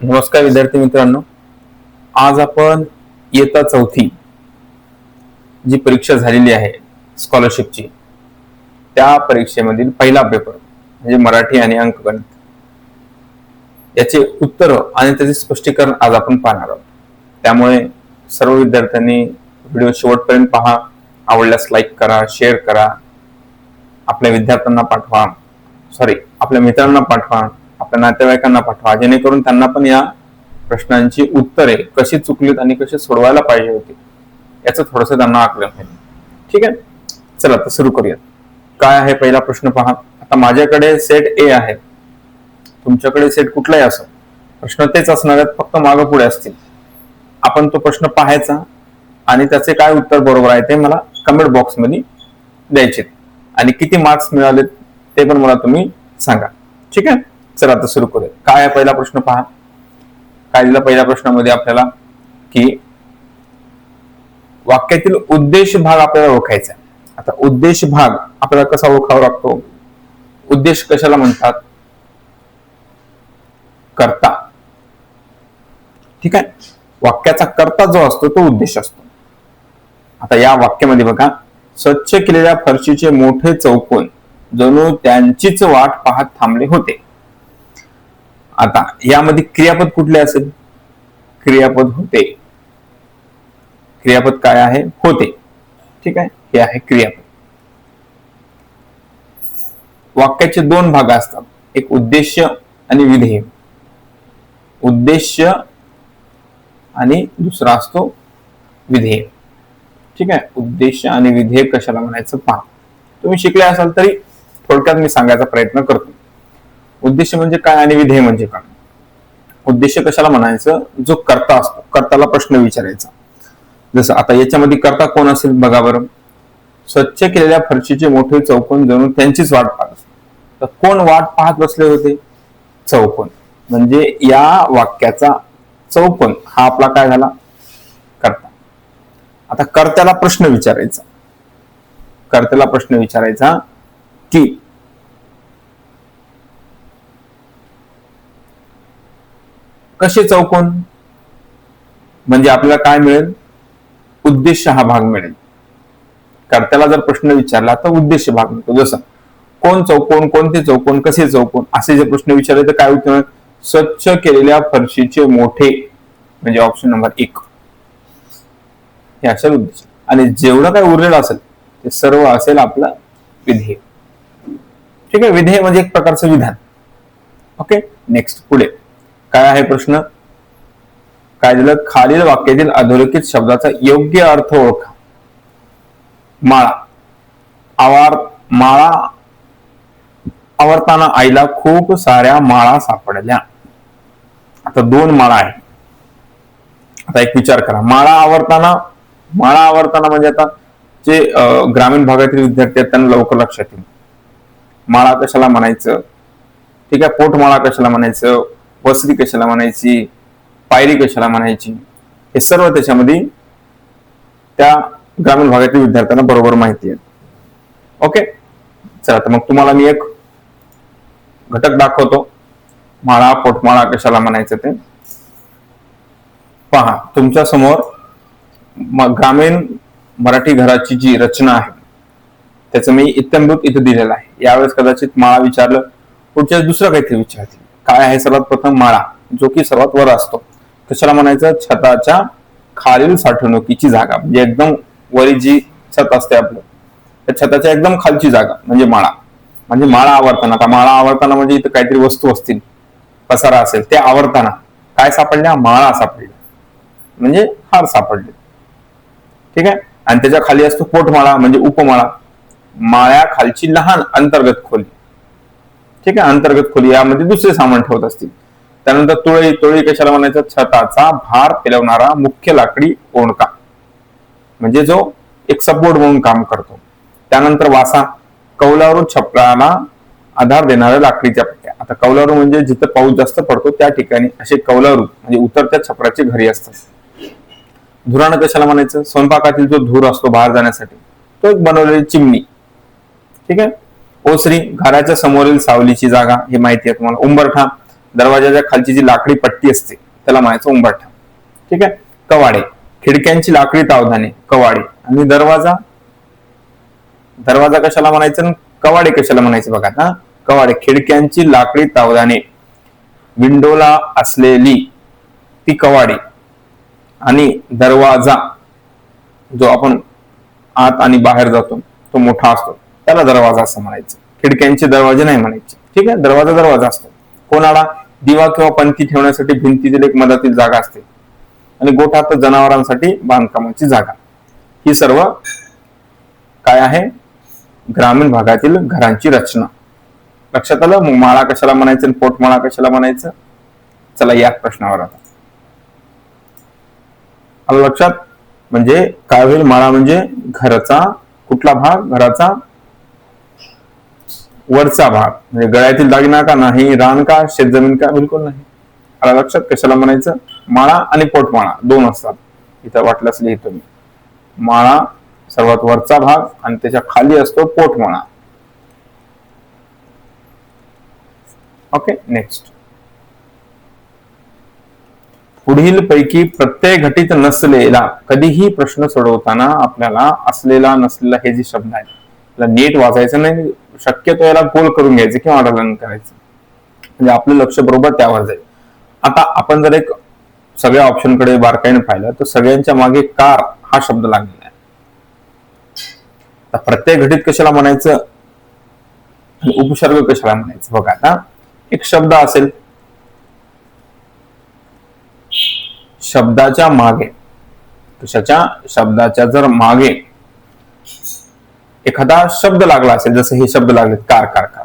नमस्कार विद्यार्थी मित्रांनो, आज आपण इयत्ता चौथी जी परीक्षा झालेली आहे स्कॉलरशिपची, त्या परीक्षेमधील पहिला पेपर म्हणजे मराठी आणि अंकगणित याचे उत्तर आणि त्याचे स्पष्टीकरण आज आपण पाहणार आहोत. त्यामुळे सर्व विद्यार्थ्यांनी व्हिडिओ शेवटपर्यंत पहा. आवडल्यास लाईक करा, शेअर करा, आपल्या विद्यार्थ्यांना पाठवा, आपल्या मित्रांना पाठवा, आपल्या नातेवाईकांना पाठवा, जेणेकरून त्यांना पण या प्रश्नांची उत्तरे कशी चुकलीत आणि कशी सोडवायला पाहिजे होती याचं थोडंसं त्यांना आकलन होईल. ठीक आहे, चला तर सुरू करूया. काय आहे पहिला प्रश्न पहा. आता माझ्याकडे सेट ए आहे, तुमच्याकडे सेट कुठलाही असो, प्रश्न तेच असणार आहेत, फक्त मागं पुढे असतील. आपण तो प्रश्न पाहायचा आणि त्याचे काय उत्तर बरोबर आहे ते मला कमेंट बॉक्स मध्ये द्यायचे आणि किती मार्क्स मिळाले ते पण मला तुम्ही सांगा. ठीक आहे, चला आता सुरू करूया. काय आहे पहिला प्रश्न पहा. काय दिला पहिल्या प्रश्नामध्ये आपल्याला की वाक्यातील उद्देश भाग आपल्याला ओळखायचा. आता उद्देश भाग आपल्याला कसा ओळखावा लागतो? उद्देश कशाला म्हणतात? कर्ता. ठीक आहे, वाक्याचा कर्ता जो असतो तो उद्देश असतो. आता या वाक्यामध्ये बघा, स्वच्छ केलेल्या फरशीचे मोठे चौकोन जणू त्यांचीच वाट पाहत थांबले होते. आता यामध्ये क्रियापद कुठले असेल? क्रियापद होते. क्रियापद काय आहे? होते. ठीक आहे, हे आहे क्रियापद. वाक्याचे दोन भाग असतात, एक उद्देश्य आणि विधेय. उद्देश्य आणि दुसरा असतो विधेय. ठीक आहे, उद्देश्य आणि विधेय कशाला म्हणायचं पहा. तुम्ही शिकले असाल तरी थोडक्यात मी सांगायचा प्रयत्न करतो. उद्देश्य म्हणजे काय आणि विधेय म्हणजे काय? उद्देश्य कशाला म्हणायचं? जो कर्ता असतो, कर्त्याला प्रश्न विचारायचा. जसं आता याच्यामध्ये कर्ता कोण असेल बघा बरं. स्वच्छ केलेल्या फरशीचे मोठे चौकोन जणू त्यांचीच वाट पाहत असते. तर कोण वाट पाहत बसले होते? चौकोन. म्हणजे या वाक्याचा चौकोन हा आपला काय झाला? कर्ता. आता कर्त्याला प्रश्न विचारायचा. कर्त्याला प्रश्न विचारायचा की कसे चौकोन, म्हणजे आपल्याला काय मिळेल? उद्देश्य हा भाग मिळेल. कर्त्याला जर प्रश्न विचारला तर उद्देश्य भाग मिळतो. जसं कोण चौकोन, कोणते चौकोन, कसे चौकोन, असे जे प्रश्न विचारले तर काय उत्तर? स्वच्छ केलेल्या फरशीचे मोठे, म्हणजे ऑप्शन नंबर 1 हे असेल उद्देश. आणि जेवढं काय उरलेलं असेल ते सर्व असेल आपलं विधेय. ठीक आहे, विधेय म्हणजे एक प्रकारचं विधान. ओके, नेक्स्ट पुढे काय आहे प्रश्न? काय दिलं? खालील वाक्यातील अधोरेखित शब्दाचा योग्य अर्थ ओळखा. माळा. माळा आवरताना आईला खूप साऱ्या माळा सापडल्या. आता दोन माळा आहे. आता एक विचार करा, माळा आवरताना म्हणजे आता जे ग्रामीण भागातील विद्यार्थी आहेत त्यांना लवकर लक्षात येईल. माळा कशाला म्हणायचं? ठीक आहे, पोटमाळा कशाला म्हणायचं, वसरी कशाला म्हणायची, पायरी कशाला म्हणायची, हे सर्व त्याच्यामध्ये त्या ग्रामीण भागातील विद्यार्थ्यांना बरोबर माहिती आहे. ओके, चला तर मग तुम्हाला मी एक घटक दाखवतो. माळा पोटमाळा कशाला म्हणायचं ते पहा. तुमच्या समोर ग्रामीण मराठी घराची जी रचना आहे त्याचं मी इत्थंभूत इथं दिलेलं आहे. यावेळेस कदाचित माळा विचारलं, पुढच्या दुसरं काहीतरी विचारतील. काय आहे? सर्वात प्रथम माळा, जो की सर्वात वर असतो. कशाला म्हणायचं? छताच्या खालील साठवणुकीची जागा, म्हणजे एकदम वरी जी छत असते आपलं त्या छताच्या एकदम खालची जागा म्हणजे माळा. म्हणजे माळा आवरताना. आता माळा आवरताना म्हणजे इथं काहीतरी वस्तू असतील, पसारा असेल, ते आवरताना काय सापडल्या? माळा सापडल्या, म्हणजे हार सापडले. ठीक आहे, आणि त्याच्या खाली असतो पोटमाळा म्हणजे उपमाळा, माळ्या खालची लहान अंतर्गत खोली. ठीक आहे, अंतर्गत खोली यामध्ये दुसरे सामान ठेवत असतील. त्यानंतर तुळई कशाला म्हणायचं? छताचा भार पेलवणारा मुख्य लाकडी ओंडका, म्हणजे जो एक सपोर्ट म्हणून काम करतो. त्यानंतर वासा, कौलारू छपराला आधार देणाऱ्या लाकडीच्या पट्ट्या. आता कौलारू म्हणजे जिथं पाऊस जास्त पडतो त्या ठिकाणी असे कौलारू म्हणजे उतरत्या छपराची घरी असतात. धुरानं कशाला म्हणायचं? स्वयंपाकातील जो धूर असतो बाहेर जाण्यासाठी तो एक बनवलेली चिमणी. ठीक आहे, ओसरी घराच्या समोरील सावलीची जागा, हे माहिती आहे तुम्हाला. उंबरठा दरवाजाच्या खालची जी लाकडी पट्टी असते त्याला म्हणायचं उंबरठा. ठीक आहे. कवाडे, खिडक्यांची लाकडी तावदाने कवाडे. आणि दरवाजा, दरवाजा कशाला म्हणायचं, कवाडे कशाला म्हणायचं बघा. ना कवाडे, खिडक्यांची लाकडी तावदाने, विंडोला असलेली ती कवाडे. आणि दरवाजा जो आपण आत आणि बाहेर जातो तो मोठा असतो त्याला दरवाजा असं म्हणायचं. खिडक्यांचे दरवाजे नाही म्हणायचे. ठीक आहे. दरवाजा दरवाजा असतो. कोणाला, दिवा किंवा पंथी ठेवण्यासाठी भिंतीतील एक मधातील जागा असते. आणि गोठा तर जनावरांसाठी बांधकामाची जागा. ही सर्व काय आहे, ग्रामीण भागातील घरांची रचना. लक्षात आलं. मग माळा कशाला म्हणायचं, पोटमाळा कशाला म्हणायचं. चला या प्रश्नावर आता आलं लक्षात. म्हणजे काय होईल, माळा म्हणजे घराचा कुठला भाग, घराचा वरचा भाग. म्हणजे गळ्यातील दागिना का नाही, रान का, शेतजमीन का, बिलकुल नाही. आलं लक्षात. कशाला म्हणायचं, माळा आणि पोटमाळा दोन असतात. इथं वाटलंच लिहितो मी. माळा सर्वात वरचा भाग आणि त्याच्या खाली असतो पोटमाळा. ओके. नेक्स्ट, पुढील पैकी प्रत्यय घटित नसलेला. कधीही प्रश्न सोडवताना आपल्याला असलेला नसलेला हे जे शब्द आहेत त्याला नीट वाचायचं नाही, शक्यतो याला गोल करून घ्यायचं किंवा अंडरलाईन करायचं, म्हणजे आपलं लक्ष बरोबर त्यावर जाईल. आता आपण जर एक सगळ्या ऑप्शन कडे बारकाईने पाहिलं तर सगळ्यांच्या मागे कार हा शब्द लागलेला आहे. आता प्रत्यय घटित कशाला म्हणायचं आणि उपसर्ग कशाला म्हणायचं बघा. आता एक शब्द असेल, शब्दाच्या मागे, कशाच्या, शब्दाच्या जर मागे एखादा शब्द लागला असेल, जसं हे शब्द लागले कार कार कार,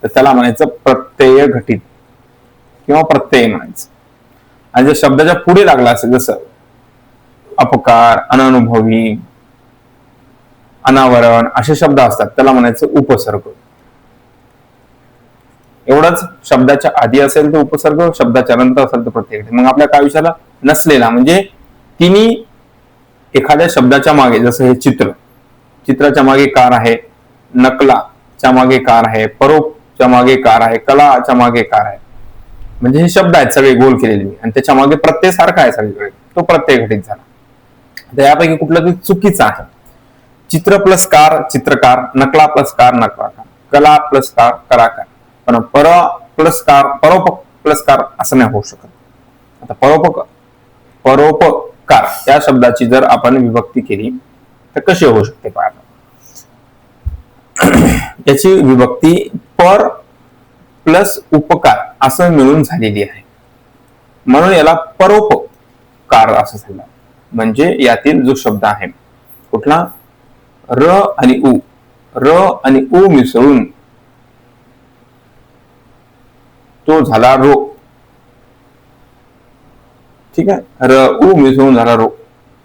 तर त्याला म्हणायचं प्रत्यय घटित किंवा प्रत्यय म्हणायचं. आणि जर शब्दाच्या पुढे लागला असेल, जसं अपकार, अननुभवी, अनावरण असे शब्द असतात त्याला म्हणायचं उपसर्ग. एवढंच. शब्दाच्या आधी असेल तर उपसर्ग, शब्दाच्या नंतर असेल तर प्रत्यय घटित. मग आपल्या काय विषयाला नसलेला म्हणजे तिन्ही एखाद्या शब्दाच्या मागे, जसं हे चित्र, चित्राच्या मागे कार आहे, नकलाच्या मागे कार आहे, परोपच्या मागे कार आहे, कलाच्या मागे कार आहे. म्हणजे हे शब्द आहेत सगळे गोल केलेले आणि त्याच्या मागे प्रत्यय सारखा आहे सगळीकडे, तो प्रत्यय घटित झाला. तर यापैकी कुठलं तरी चुकीचं आहे. चित्र प्लस कार चित्रकार, नकला प्लस कार नकलाकार, कला प्लस कार कलाकार. पण पर प्लस कार, परोपक प्लस कार असं नाही होऊ शकत. आता परोपकार या शब्दाची जर आपण विभक्ती केली तर कशी होऊ शकते पाहा. याची विभक्ती पर प्लस उपकार असं मिळून झालेली आहे, म्हणून याला परोपकार असं झालं. म्हणजे यातील जो शब्द आहे कुठला, र आणि उ, र आणि उ मिसळून तो झाला रो. ठीक आहे. र उ मिसळून झाला रो,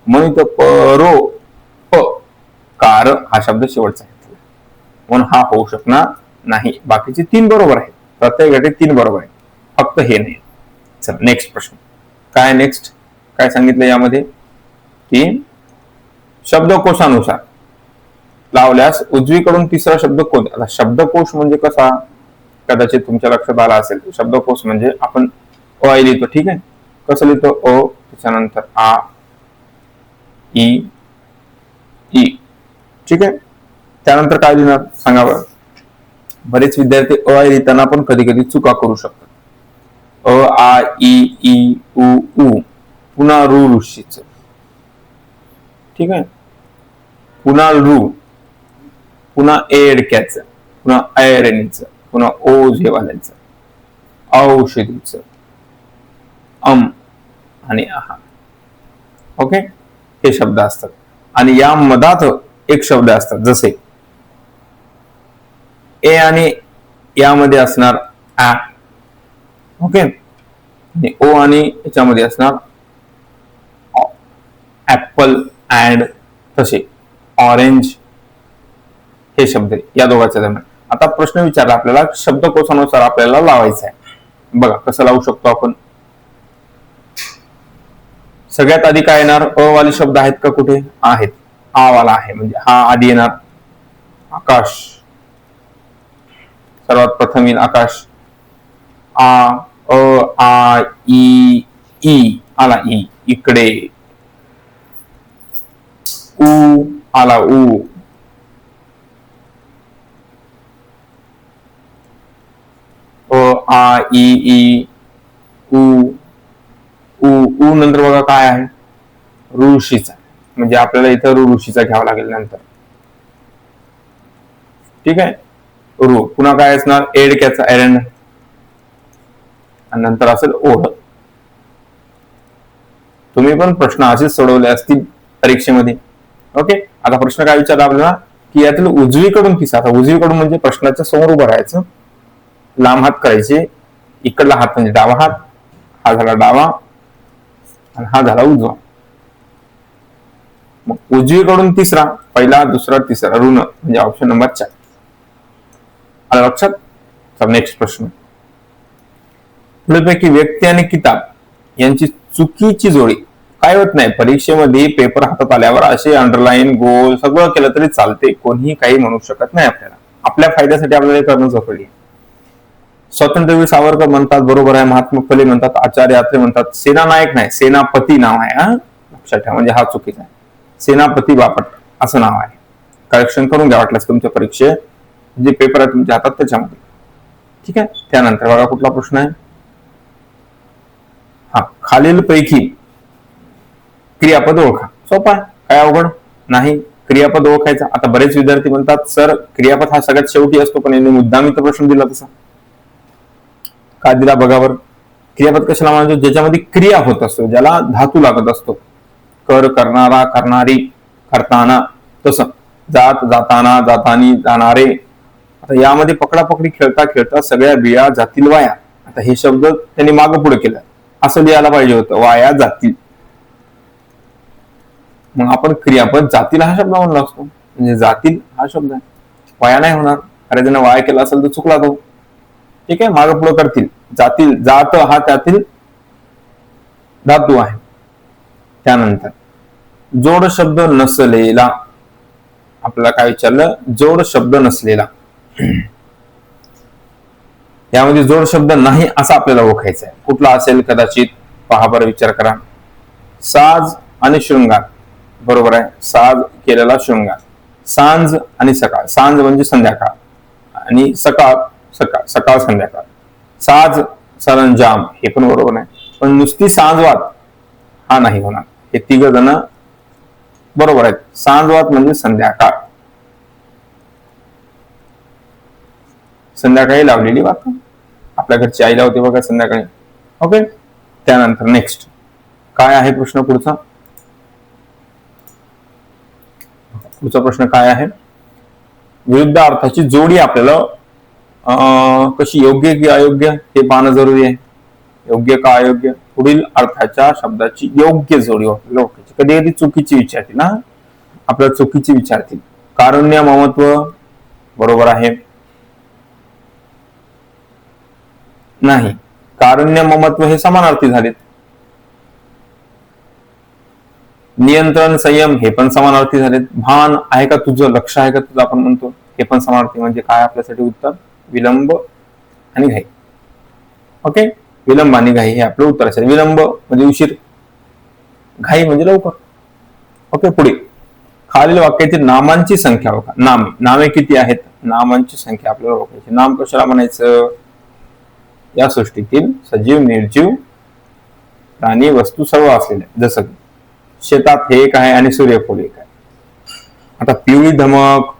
म्हणून तो परो प कार हा शब्द शेवटचा आहे, म्हणून हा होऊ शकणार नाही. बाकीचे तीन बरोबर आहेत, प्रत्येक घटक तीन बरोबर आहे, फक्त हे नाही. चला नेक्स्ट प्रश्न. काय नेक्स्ट काय सांगितलं यामध्ये की शब्दकोशानुसार लावल्यास उजवीकडून तिसरा शब्द कोणता. आता शब्दकोश म्हणजे कसा, कदाचित तुमच्या लक्षात आला असेल. शब्दकोश म्हणजे आपण अ आई लिहितो. ठीक आहे. कसं लिहितो, अ त्याच्यानंतर आ ई ई. ठीक आहे. त्यानंतर काय लिहिणार सांगा बरं. बरेच विद्यार्थी अ आई लिहिताना पण कधी कधी चुका करू शकतात. अ आ ई ई उ उ, पुन्हा रू ऋषीच. ठीक आहे. पुन्हा रू, पुन्हा एडक्याचं, पुन्हा ऐरणीचं, पुन्हा ओ झेवाल्याचं, औषधीचं, आणि आहा. ओके. हे शब्द असतात आणि या मधात एक शब्द असतात, जसे ए आणि यामध्ये असणार आ. ओके. आणि ओ आणि याच्यामध्ये असणार ऍपल अँड, तसे ऑरेंज हे शब्द या दोघांच्या दरम्यान. आता प्रश्न विचारला आपल्याला, शब्दकोशानुसार आपल्याला लावायचा आहे. बघा कसं लावू शकतो आपण. सगळ्यात आधी काय येणार, अ वाले शब्द आहेत का कुठे आहेत, आ वाला आहे म्हणजे हा आधी येणार. आकाश सर्वात प्रथम येईल आकाश. आ, अ, आ, ई, ई आला ई, इकडे. उ आला उ. अ, आ, ई, उ, उ, उ नंतर बघा काय आहे, ऋषीचा. म्हणजे आपल्याला इथं ऋषीचा घ्यावा लागेल नंतर. ठीक आहे. पुन्हा काय असणार, एडक्याचा एरंड, आणि नंतर असेल ओढ. तुम्ही पण प्रश्न असेच सोडवले असतील परीक्षेमध्ये. ओके. आता प्रश्न काय विचारला आपल्याला, की यातील उजवीकडून किसा. आता उजवीकडून म्हणजे प्रश्नाच्या समोर उभं राहायचं, लांब हात करायचे, इकडला हात म्हणजे डावा हात, हा झाला डावा आणि हा झाला उजवा. मग उजवीकडून तिसरा, पहिला दुसरा तिसरा ऋण म्हणजे ऑप्शन नंबर 4. आलं लक्षात. तर नेक्स्ट प्रश्न, पुढीलपैकी व्यक्ती आणि किताब यांची चुकीची जोडी. काय होत नाही, परीक्षेमध्ये पेपर हातात आल्यावर असे अंडरलाईन गोल सगळं केलं तरी चालते, कोणीही काही म्हणू शकत नाही आपल्याला. आपल्या फायद्यासाठी आपल्याला करणं जरुरी. स्वातंत्र्यवीर सावरकर म्हणतात, बरोबर आहे. महात्मा फुले म्हणतात, आचार्य अत्रे म्हणतात. सेनानायक नाही, सेनापती नाव आहे. लक्षात ठेवा, म्हणजे हा चुकीचा आहे. सेनापती बापट असं नाव आहे. करेक्शन करून घ्या वाटल्यास तुमच्या परीक्षेत, जे पेपर आहे तुमच्या हातात त्याच्यामध्ये. ठीक आहे. त्यानंतर बघा कुठला प्रश्न आहे, हा, खालील पैकी क्रियापद ओळखा. सोपा आहे, काय अवघड नाही. क्रियापद ओळखायचा. आता बरेच विद्यार्थी म्हणतात, सर क्रियापद हा सगळ्यात शेवटी असतो, पण यांनी मुद्दाम इथं प्रश्न दिला तसा का दिला बघावर. क्रियापद कशाला म्हणतो, ज्याच्यामध्ये क्रिया होत असतो, ज्याला धातू लागत असतो. कर, करणारा, करणारी, करताना, तसं जात, जाताना, जातानी, जाणारे. आता यामध्ये पकडापकडी खेळता खेळता सगळ्या बिया जातील वाया. आता हे शब्द त्यांनी मागे पुढे केलं, असं लिहायला पाहिजे होतं, वाया जातील. मग आपण क्रियापद जातील हा शब्द म्हणला असतो, म्हणजे जातील हा शब्द आहे, वाया नाही होणार. अरे ज्यानं वाया केला असेल तर चुकला तो. ठीक आहे. मागे पुढे करतील, जातील, जात हा त्यातील धातू आहे. त्यानंतर जोड शब्द नसलेला. आपल्याला काय विचारलं, जोड शब्द नसलेला. यामध्ये जोड शब्द नाही असं आपल्याला ओळखायचं आहे. कुठला असेल कदाचित, पहा बरं, विचार करा. साज आणि शृंगार, बरोबर आहे. साज केलेला शृंगार. सांज आणि सकाळ. सांज म्हणजे संध्याकाळ आणि सकाळ सकाळ, सकाळ संध्याकाळ. साज सरंजाम हे पण बरोबर आहे, पण नुसती सांजवात हा नाही होणार. हे तिघ जण बरोबर आहेत. सांजवात म्हणजे संध्याकाळ, संध्याकाळी लावलेली वात. आपल्या घरची आई लावते बघा संध्याकाळी. ओके. त्यानंतर नेक्स्ट काय आहे प्रश्न पुढचा. पुढचा प्रश्न काय आहे, विरुद्ध अर्थाची जोडी आपल्याला कशी, योग्य की अयोग्य हे पाहणं जरुरी आहे. योग्य का अयोग्य, पुढील अर्थाच्या शब्दाची योग्य जोडी ओळखायची. कधी कधी चुकीची विचारतील ना, आपल्याला चुकीची विचारतील. कारुण्य, ममत्व, बरोबर आहे. नाही, कारुण्य ममत्व हे समानार्थी झालेत. नियंत्रण, संयम हे पण समानार्थी झालेत. भान आहे का तुझं, लक्ष आहे का तुझं आपण म्हणतो, हे पण समानार्थी. म्हणजे काय आपल्यासाठी उत्तर, विलंब आणि घाई. ओके. विलंब आणि घाई हे आपलं उत्तर असेल. विलंब म्हणजे उशीर, घाई म्हणजे लवकर. ओके. पुढे खालील वाक्यातील नामांची संख्या ओळखा. नामे, नामे किती आहेत, नामांची संख्या आपल्याला ओळखायची. नाम कशाला म्हणायचं, या सृष्टीतील सजीव, निर्जीव प्राणी, वस्तू सर्व असलेले. जसं की शेतात हे एक आहे आणि सूर्यफूल एक आहे. आता पिवळी धमक,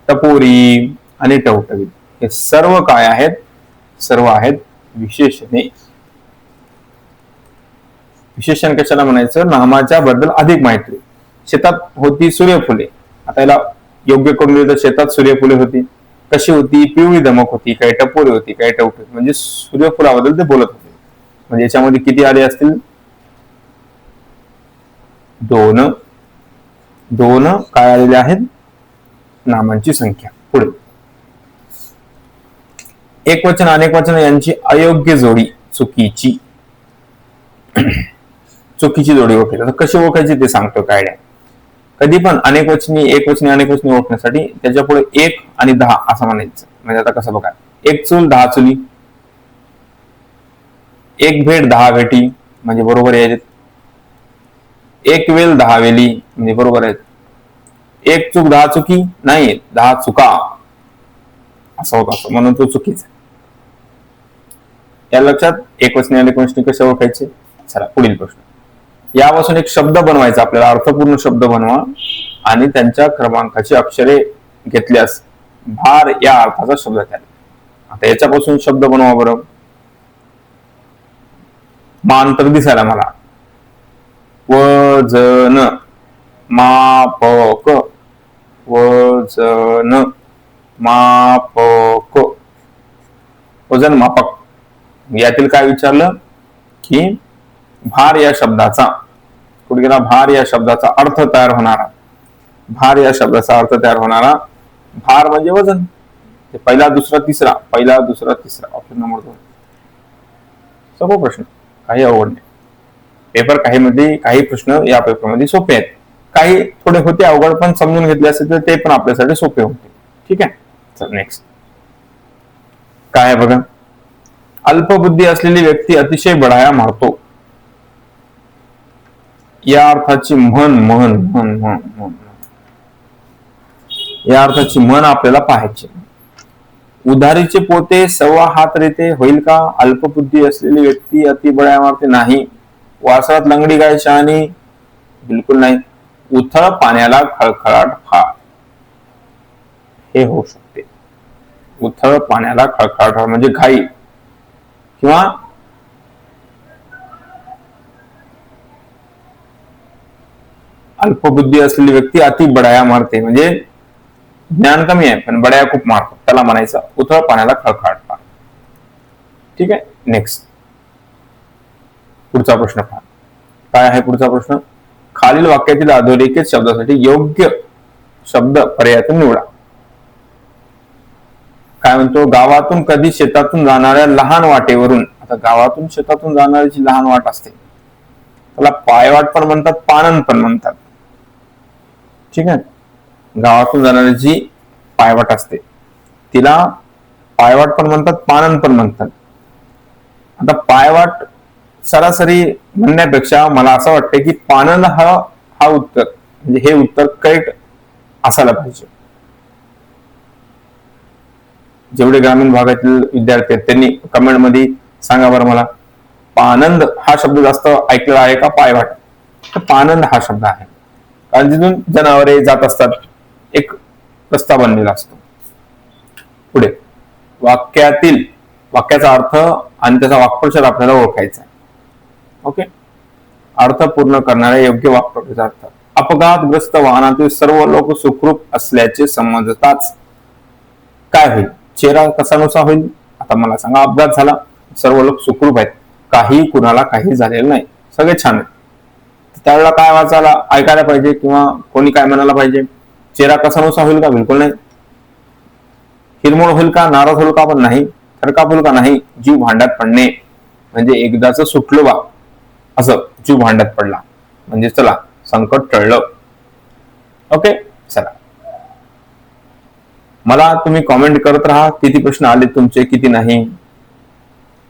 टपोरी आणि टवटवीत हे सर्व काय आहेत, सर्व आहेत विशेषणे. विशेषण कशाला म्हणायचं, नामाच्या बद्दल अधिक माहिती. शेतात होती सूर्यफुले, आता याला योग्य करून दिलं, शेतात सूर्यफुले होती. कशी होती, पिवळी धमक होती, काही टपोरी होती, काही टवटवीत, म्हणजे सूर्यफुलाबद्दल ते बोलत होते. म्हणजे याच्यामध्ये किती आले असतील, दोन. दोन काय आलेले आहेत, नामांची संख्या. पुढे एक वचन अनेक वचन यांची अयोग्य जोडी, चुकीची. चुकीची जोडी ओळखायची. आता कशी ओळखायची ते सांगतो काय. कधी पण अनेक वचनी, एक वचनी, अनेक वचनी ओळखण्यासाठी त्याच्या पुढे 1 आणि 10 असं म्हणायचं. म्हणजे आता कसं बघा, 1 चूल 10 चुली, एक भेट 10 भेटी म्हणजे बरोबर आहेत. एक वेल 10 वेली म्हणजे बरोबर आहेत. एक चूक 10 चुकी नाही, 10 चुका असं होत असं, म्हणून तो चुकीचा. या लक्षात एकवचनी आणि एकवचनी कसे ओळखायचे. चला पुढील प्रश्न. यापासून एक शब्द बनवायचा आपल्याला, अर्थपूर्ण शब्द बनवा आणि त्यांच्या क्रमांकाची अक्षरे घेतल्यास भार या अर्थाचा शब्द तयार. आता याच्यापासून शब्द बनवा बरं. मान तर दिसायला मला. वजन मापक, वजन मापक, वजन मापक. यातील काय विचारलं की भार या शब्दाचा, कुठे गेला, भार या शब्दाचा अर्थ तयार होणारा, भार या शब्दाचा अर्थ तयार होणारा. भार म्हणजे वजन. पहिला दुसरा तिसरा, पहिला दुसरा तिसरा, ऑप्शन नंबर 2. सोपा प्रश्न, काही अवघड नाही. पेपर काही मध्ये काही प्रश्न या पेपरमध्ये सोपे आहेत, काही थोडे होते अवघड, पण समजून घेतले असेल तर ते पण आपल्यासाठी सोपे होते. ठीक आहे. चल नेक्स्ट काय आहे बघा. अल्पबुद्धी असलेली व्यक्ती अतिशय बडाया मारतो. या अर्थाची म्हण म्हण म्हण म्हण म्हण या अर्थाची म्हण आपल्याला पाहायची. उधारीचे पोते 1.25 हात रेते होईल का. अल्पबुद्धी असलेली व्यक्ती अति बडाया मारते नाही. वासरात लंगडी गाय शहाणी बिलकुल नाही. उथळ पाण्याला खळखळाट फार हे होऊ शकते. उथळ पाण्याला खळखळाट म्हणजे घाई, किंवा अल्पबुद्धी असलेली व्यक्ती अति बडाया मारते म्हणजे ज्ञान कमी आहे पण बडाया खूप मारतो, त्याला म्हणायचं उथळ पाण्याला खळखळाट फार. ठीक आहे. नेक्स्ट पुढचा प्रश्न पहा. काय आहे पुढचा प्रश्न. खालील वाक्यातील अधोरेखित शब्दासाठी योग्य शब्द पर्यायातून निवडा. काय म्हणतो. गावातून कधी शेतातून जाणाऱ्या लहान वाटेवरून. आता गावातून शेतातून जाणारी जी लहान वाट असते त्याला पायवाट पण म्हणतात, पानन पण म्हणतात. ठीक आहे. गावातून जाणारी जी पायवाट असते तिला पायवाट पण म्हणतात, पानन पण म्हणतात. आता पायवाट सरासरी म्हणण्यापेक्षा मला असं वाटतं की पानन हा उत्तर, म्हणजे हे उत्तर करेक्ट असायला पाहिजे. जेवढे ग्रामीण भागातील विद्यार्थी आहेत त्यांनी कमेंट मध्ये सांगा बरं मला, पानंद हा शब्द जास्त ऐकलेला आहे का पायवाट. तर पानंद हा शब्द आहे, कारण जिथून जनावरे जात असतात एक रस्ता बनलेला असतो. पुढे वाक्यातील वाक्याचा अर्थ आणि त्याचा वाक्प्रचार आपल्याला ओळखायचा आहे. ओके. अर्थ पूर्ण करणाऱ्या योग्य वाक्प्रचाराचा अर्थ. अपघातग्रस्त वाहनातील सर्व लोक सुखरूप असल्याचे समजताच काय होईल. चेहरा कसा होईल. आता मला सांगा, अपघात झाला, सर्व लोक सुखरूप आहेत, काही कुणाला काही झालेलं नाही, सगळे छान आहेत, त्यावेळेला काय वाचायला ऐकायला पाहिजे किंवा कोणी काय म्हणायला पाहिजे. चेहरा कसा होईल का. बिलकुल नाही. हिरमोड होईल का, नाराज होईल का, पण नाही. थरकाप होईल का, नाही. जीव भांड्यात पडणे म्हणजे एकदाच सुटलो बा असं, जीव भांड्यात पडला म्हणजे चला संकट टळलं. ओके. चला मला तुम्ही कॉमेंट करत राहा किती प्रश्न आले तुमचे किती नाही.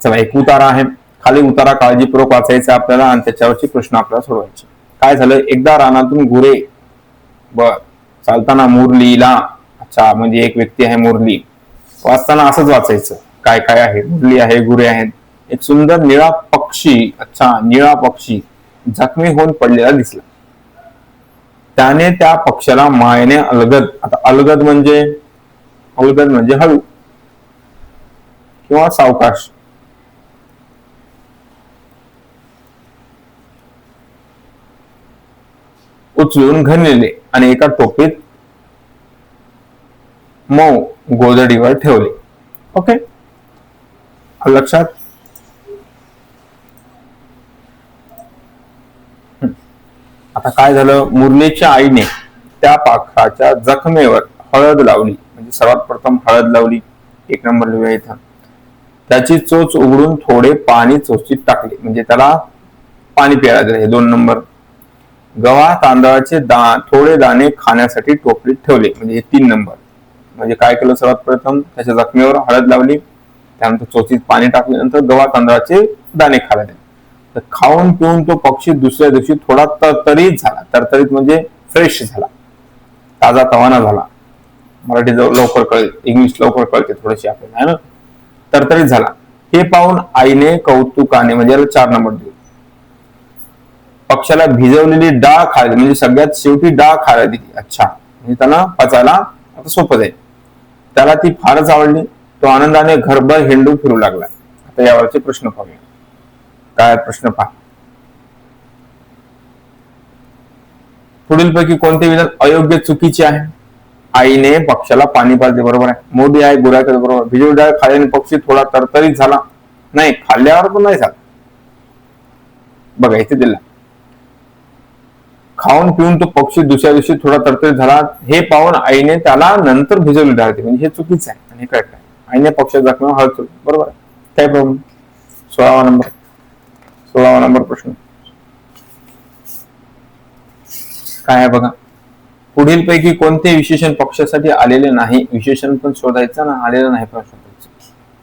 चला एक उतारा आहे, खाली उतारा काळजीपूर्वक वाचायचा आपल्याला आणि त्याच्यावरचे प्रश्न आपल्याला सोडवायचे. काय झालं. एकदा रानातून गुरे बर चालताना मुरलीला. अच्छा, म्हणजे एक व्यक्ती आहे मुरली. वाचताना असंच वाचायचं. काय काय आहे. मुरली आहे, गुरे आहेत. एक सुंदर निळा पक्षी, अच्छा निळा पक्षी जखमी होऊन पडलेला दिसला. त्याने त्या पक्षाला मायेने अलगद. आता अलगद म्हणजे हळू किंवा सावकाश. उचलून घनलेले आणि एका टोपीत मऊ गोधडीवर ठेवले. ओके. लक्षात. आता काय झालं. मुरलीच्या आईने त्या पाखराच्या जखमेवर हळद लावली, म्हणजे सर्वात प्रथम हळद लावली. 1 नंबर लिहूया इथं. त्याची चोच उघडून थोडे पाणी चोचीत टाकले, म्हणजे त्याला पाणी प्यायला दिले. 2 नंबर. गव्हा तांदळाचे थोडे दाणे खाण्यासाठी टोपलीत ठेवले, म्हणजे 3 नंबर. म्हणजे काय केलं. सर्वात प्रथम त्याच्या जखमेवर हळद लावली, त्यानंतर चोचीत पाणी टाकल्यानंतर गव्हा तांदळाचे दाणे खायला दिले. तर खाऊन पिऊन तो पक्षी दुसऱ्या दिवशी थोडा तरतरीत झाला. तरतरीत म्हणजे फ्रेश झाला, ताजा तवाना झाला. मराठी लवकर कळेल, इंग्लिश लवकर कळते थोडीशी आपल्याला, है ना. तरतरीत झाला हे पाहून आईने कौतुकाने, म्हणजे 4 नंबर दिले, पक्षाला भिजवलेली डाळ खायला, म्हणजे सगळ्यात शेवटी डाळ खायला दिली. अच्छा, म्हणजे त्यांना पचायला आता सोपं जाईल. त्याला ती फारच आवडली. तो आनंदाने घरभर हिंडू फिरू लागला. आता यावरचे प्रश्न पाहूया. काय प्रश्न पहा. पुढीलपैकी कोणते विधान अयोग्य चुकीचे आहे? आईने पक्षाला पाणी पाजले, बरोबर आहे. मोदी आहे गुराखत, बरोबर. भिजवली डाळ खाल्याने पक्षी थोडा तरतरीत झाला, नाही, खाल्ल्यावर पण नाही झाला. बघा इथे दिला, खाऊन पिऊन तो पक्षी दुसऱ्या दिवशी थोडा तरतरीत झाला हे पाहून आईने त्याला नंतर भिजवली डाळ दिली, म्हणजे हे चुकीचं आहे आणि हे करेक्ट आहे. आईने पक्षाच्या जखमेवर हळद सोडली, बरोबर आहे. काय प्रॉब्लेम. 16वा नंबर प्रश्न काय आहे बघा. पुढील पैकी कोणते विशेषण पक्षासाठी आलेले नाही? विशेषण पण शोधायचं ना, आलेलं नाही पण शोधायचं.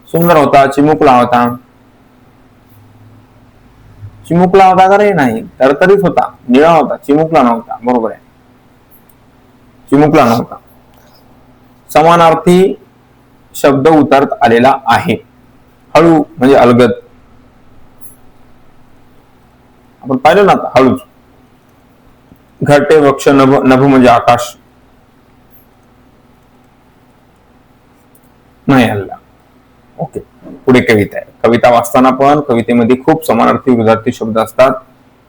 सुंदर होता, चिमुकला होता. चिमुकला होता का रे? नाही, तरतरीत होता, निळा होता, चिमुकला नव्हता, बरोबर आहे. चिमुकला नव्हता. समानार्थी शब्द उतरत आलेला आहे. हळू म्हणजे अलगद, आपण पाहिलं ना आता, हळूच. घरटे वृक्ष, नभ म्हणजे आकाश, नाही आला. ओके, पुढे कविता आहे. कविता वाचताना पण कवितेमध्ये खूप समानार्थी विरुद्धार्थी शब्द असतात.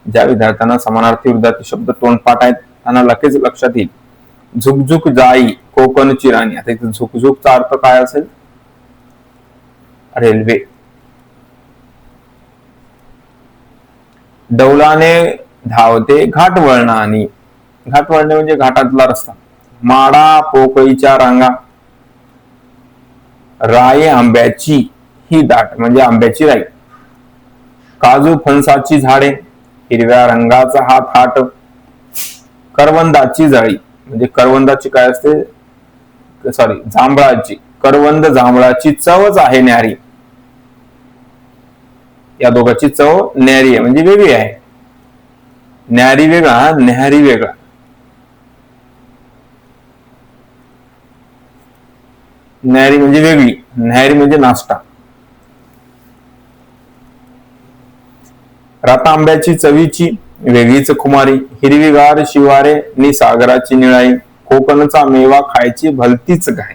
ज्या विद्यार्थ्यांना समानार्थी विरुद्धार्थी शब्द तोंडपाठ आहेत त्यांना लगेच लक्षात येईल. झुकझुक जाई कोकणची राणी. आता इथे झुकझुकचा अर्थ काय असेल? रेल्वे. डौलाने धावते घाट वळणानी. घाट वळणे म्हणजे घाटातला रस्ता. माडा पोकळीच्या रांगा. राय आंब्याची ही दाट, म्हणजे आंब्याची राई. काजू फणसाची झाडे, हिरव्या रंगाचा हा थाट. करवंदाची जाळी, म्हणजे करवंदाची काय असते, सॉरी जांभळाची. करवंद जांभळाची चवच आहे न्यारी. या दोघांची चव न्यारी आहे, म्हणजे वेगळी आहे. न्यारी वेगळा, न्याहारी वेगळा. न्यारी म्हणजे वेगळी, न्याहारी म्हणजे नाश्ता. रतांब्याची चवीची वेगळीच खुमारी. हिरवीगार शिवारे नि सागराची निळाई. कोकणचा मेवा खायची भलतीच घाई.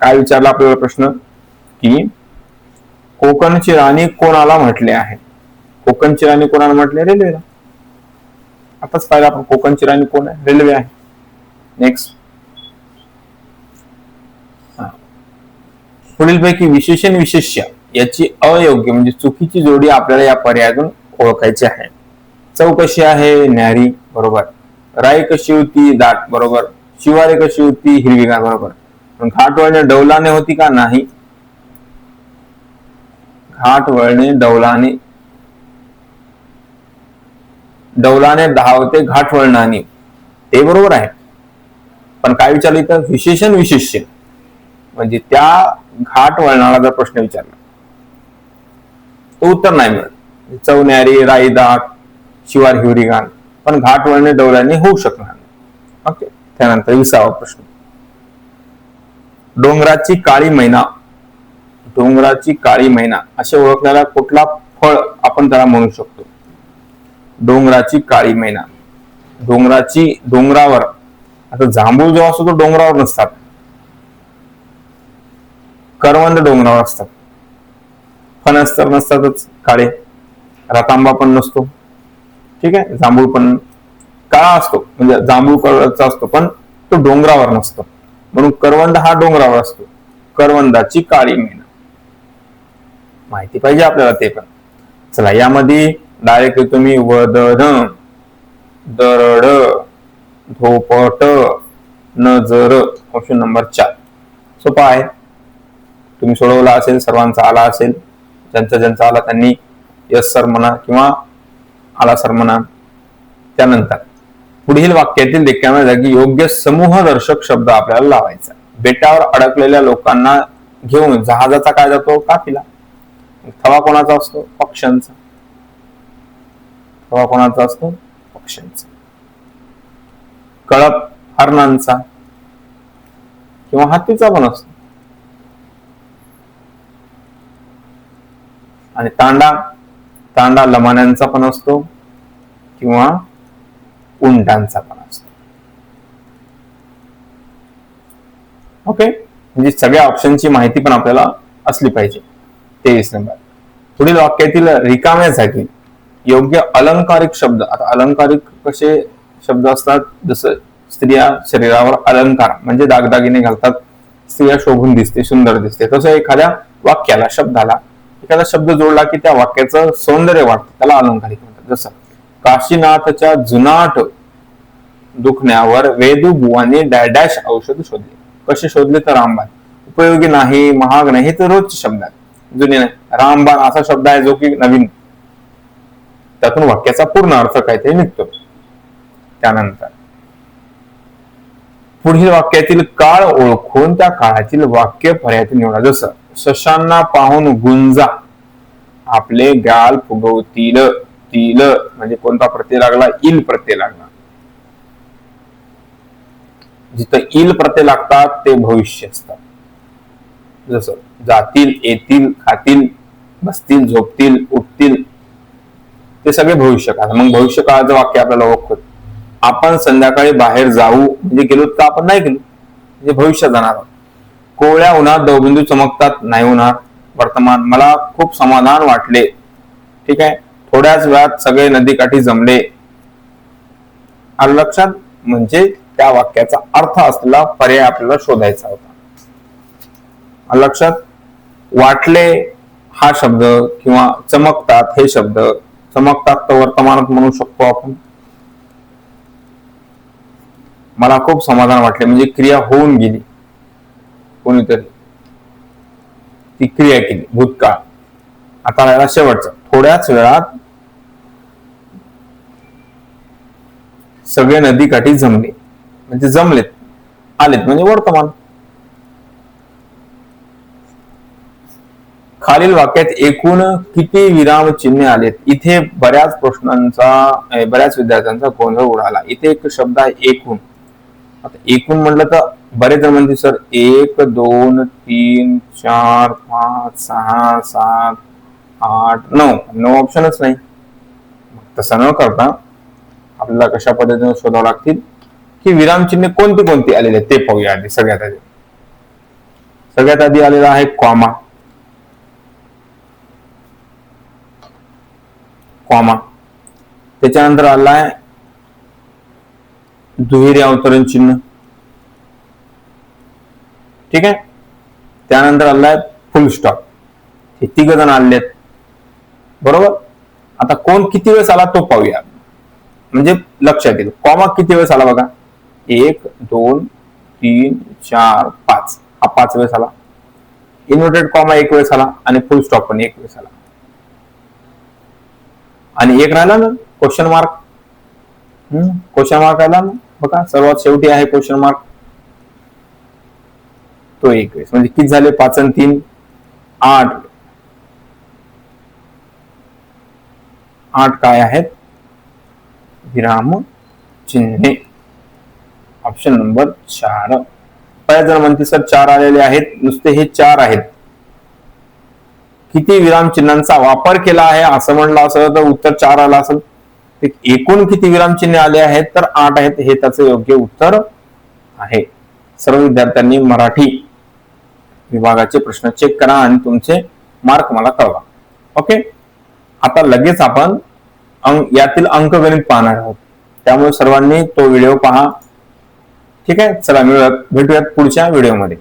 काय विचारला आपल्याला प्रश्न की कोकणची राणी कोणाला म्हटले आहे? कोकणची राणी कोणाला म्हटले? रेल्वेला. आताच पाहिलं आपण, कोकणची राणी कोण आहे? रेल्वे आहे. नेक्स्ट. पुढीलपैकी विशेषण विशेष्य याची अयोग्य म्हणजे चुकीची जोडी आपल्याला या पर्यायातून ओळखायची आहे. चव कशी आहे? न्यारी, बरोबर. राई कशी होती? दाट, बरोबर. शिवारे कशी होती? हिरवीगार, बरोबर. पण घाट वळणे डौलाने होती का? नाही. घाट वळणे डौलाने धावते घाट वळणानी, ते बरोबर आहे. पण काय विचारलं इथं? विशेषण विशेष्य, म्हणजे त्या घाट वळणाला जर प्रश्न विचारला तो उत्तर नाही मिळत. चव न्यारी, राई दाट, शिवार हिरवीगार, पण घाट वळणे डौलाने होऊ शकणार नाही. ओके. त्यानंतर 20वा प्रश्न. डोंगराची काळी मैना. डोंगराची काळी मैना असे ओळखण्याला कुठला फळ आपण त्याला म्हणू शकतो? डोंगराची काळी मैना. डोंगरावर, आता जांभूळ जो असतो तो डोंगरावर नसतात, करवंद डोंगरावर असतात. फणस तर नसतातच काळे. रतांबा पण नसतो, ठीक आहे. जांभूळ पण काळा असतो, म्हणजे जांभूळ कलरचा असतो, पण तो डोंगरावर नसतो. म्हणून करवंद हा डोंगरावर असतो. करवंदाची काळी मैना माहिती पाहिजे आपल्याला ते पण. चला, यामध्ये डायरेक्ट तुम्ही वदन, दरड, धोपट, नजर, ऑप्शन नंबर 4. सोपा आहे. तुम्ही सोडवला असेल, सर्वांचा आला असेल. ज्यांचा आला त्यांनी यस सर म्हणा किंवा आला सर म्हणा. त्यानंतर पुढील वाक्यातील रिकाम्या जागी योग्य समूहदर्शक शब्द आपल्याला लावायचा. बेटावर अडकलेल्या लोकांना घेऊन जहाजाचा काय जातो? काफिला. थवा कोणाचा असतो? पक्ष्यांचा. थवा कोणाचा असतो? पक्ष्यांचा. कळप हरणांचा किंवा हत्तीचा पण असतो. आणि तांडा लमाण्यांचा पण असतो किंवा उंटांचा पण असतो. ओके, म्हणजे सगळ्या ऑप्शनची माहिती पण आपल्याला असली पाहिजे. 23 नंबर. पुढील वाक्यातील रिकाम्यासाठी योग्य अलंकारिक शब्द. आता अलंकारिक कसे शब्द असतात? जसं स्त्रिया शरीरावर अलंकार म्हणजे दागदागिने घालतात, स्त्रिया शोभून दिसते, सुंदर दिसते. तसं एखाद्या वाक्याला, शब्दाला एखादा शब्द जोडला की त्या वाक्याचं सौंदर्य वाढतं, त्याला अलंकारिक म्हणतात. जसं काशीनाथच्या जुनाट दुखण्यावर वेदूबुवांनी डॅश औषध शोधले. कसे शोधले? तर रामबाण. उपयोगी नाही, महाग नाही, हे तर रोजचे शब्द आहेत, जुने नाही. रामबाण असा शब्द आहे जो की नवीन, त्यातून वाक्याचा पूर्ण अर्थ काहीतरी निघतो. त्यानंतर पुढील वाक्यातील काळ ओळखून त्या काळातील वाक्य पर्यायातून निवडा. जसं शशांना पाहून गुंजा आपले गाल फुगवतील. तील म्हणजे कोणता प्रत्यय लागला? इल प्रत्यय लागला. जिथं इल प्रत्यय लागतात ते भविष्य असतात. जसं जातील, येतील, खातील, बसतील, झोपतील, उठतील, ते सगळे भविष्य काळ. मग भविष्य काळाचं वाक्य आपल्याला ओळखत. आपण संध्याकाळी बाहेर जाऊ म्हणजे गेलो तर आपण नाही गेलो म्हणजे भविष्य जाणार आहोत. कोवळ्या उन्हात दवबिंदू चमकतात, नाही होणार. वर्तमान. मला खूप समाधान वाटले. ठीक आहे. थोड्याच वेळात सगळे नदीकाठी जमले. आलं लक्षात? म्हणजे त्या वाक्याचा अर्थ असलेला पर्याय आपल्याला शोधायचा होता. आलं लक्षात? वाटले हा शब्द किंवा चमकतात हे शब्द. चमकतात तर वर्तमानात म्हणू शकतो आपण. मला खूप समाधान वाटले म्हणजे क्रिया होऊन गेली, कोणीतरी ती क्रिया केली, भूतकाळ. आता राहिला शेवटचा. थोड्याच वेळात सगळे नदीकाठी जमले म्हणजे जमलेत, आलेत म्हणजे वर्तमान. खालील वाक्यात एकूण किती विराम चिन्हे आलेत? इथे बऱ्याच विद्यार्थ्यांचा गोंधळ उडाला. इथे एक शब्द आहे एकूण. आता एकूण म्हटलं तर बरेच जण म्हणतील सर 1 2 3 4 5 6 7 8 9 ऑप्शनच नाही. तसं न करता आपल्याला कशा पद्धतीने शोधावं लागतील की विरामचिन्हे कोणती आलेले ते पाहूया आधी. सगळ्यात आधी आलेला आहे कॉमा. त्याच्यानंतर आलाय दुहेरी अवतरण चिन्ह. ठीक आहे. त्यानंतर आलाय फुल स्टॉप. हे 3 जण आलेत. बरोबर. आता कोण किती वेळेस आला तो पाहूया म्हणजे लक्षात येईल. कॉमा किती वेळेस आला बघा? 1 2 3 4 5 हा 5 वेळेस आला. इन्व्हर्टेड कॉमा 1 वेळेस आला आणि फुल स्टॉप पण 1 वेळेस आला. आणि एक राहिला ना क्वेश्चन मार्क. क्वेश्चन मार्क आला ना बघा, सर्वात शेवटी आहे क्वेश्चन मार्क, तो 1 वेळेस. म्हणजे किती झाले? 5 आणि 3 8. 8 काय आहेत? विराम चिन्हे. Option number 4. बऱ्याच जण म्हणते सर 4 आलेले आहेत, नुसते हे 4 आहेत. किती विराम चिन्हांचा वापर केला आहे असं म्हणलं असं तर उत्तर 4 आलं असेल. एकूण किती विराम चिन्हे आले आहेत? तर 8 आहेत. हे त्याचं योग्य उत्तर आहे. सर्व विद्यार्थ्यांनी मराठी विभागाचे प्रश्न चेक करा आणि तुमचे मार्क मला कळवा. ओके. आता लगेच आपण यातील अंकगणित पाहणार आहोत, त्यामुळे सर्वांनी तो व्हिडिओ पहा. ठीक आहे. चला भेटूयात पुढच्या व्हिडिओमध्ये.